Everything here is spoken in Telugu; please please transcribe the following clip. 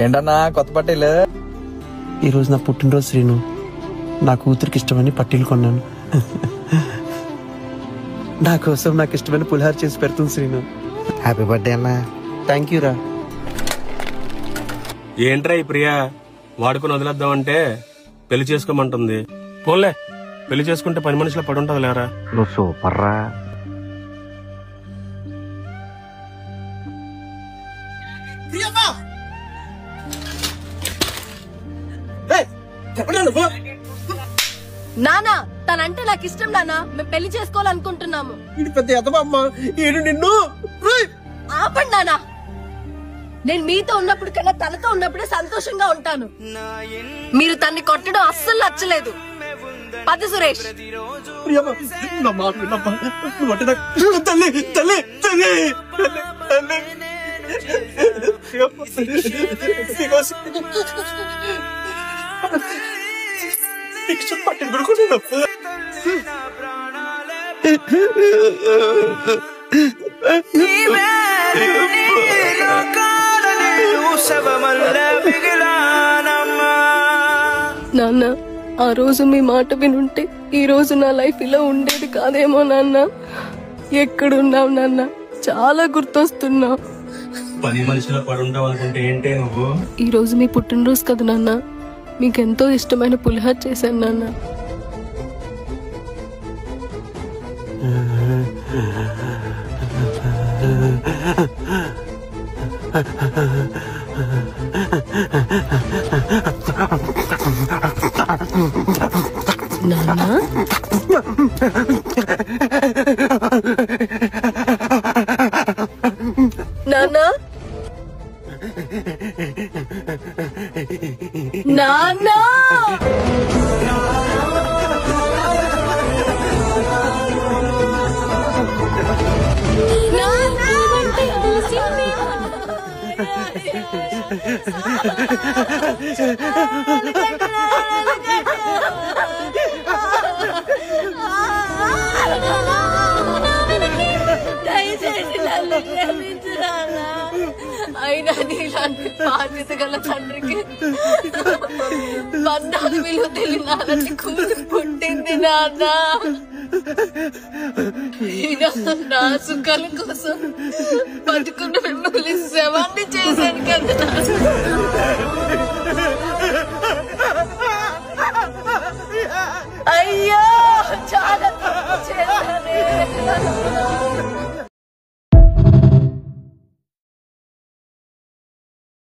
ఏంటన్నా కొత్త పట్టీలు? ఈ రోజు నా పుట్టినరోజు శ్రీను. నా కూతురికి ఇష్టమని పట్టీలు కొన్నాను. నా కోసం నాకు ఇష్టమైన పులిహార చేసి పెడుతుంది శ్రీను. హ్యాపీ బర్త్డే అన్నా. థ్యాంక్ యూ రా. ఏంట్రా ఈ ప్రియా వాడుకుని వదిలేద్దామంటే పెళ్లి చేసుకోమంటుంది. పోలే, పెళ్లి చేసుకుంటే పని మనుషుల పడి ఉంటది లేరా. నువ్వు సూపర్ రా. నానా తనంటే నాకు ఇష్టం నానా, మేము పెళ్లి చేసుకోవాలనుకుంటున్నాము. ఇది పెద్ద ఎదవమ్మ, ఏడు నిన్ను. ఆపండి నానా, నేను మీతో ఉన్నప్పుడు కన్నా తనతో ఉన్నప్పుడే సంతోషంగా ఉంటాను. మీరు తన్ని కొట్టడం అస్సలు నచ్చలేదు. పద సురేష్. నాన్న, ఆ రోజు మీ మాట వినుంటే ఈ రోజు నా లైఫ్ ఇలా ఉండేది కాదేమో నాన్న. ఎక్కడున్నావు నాన్న? చాలా గుర్తొస్తున్నావు. పని మనుషుల పడి ఉంటావు అనుకుంటే ఏంటే నువ్వు? ఈ రోజు మీ పుట్టినరోజు కదా నాన్న, మీకెంతో ఇష్టమైన పులిహార చేశాను నాన్న. నాన్న నాన్న నాన్న దయచేసి నన్ను క్షమించురానా. అయినా నీలాంటి బాధ్యత గల తండ్రికి బంధాల విలువ తెలియని కూతురు పుట్టింది నాన్న. నా సుఖాల కోసం బతుకున్న మిమ్మల్ని శవాన్ని చేశాను కదా.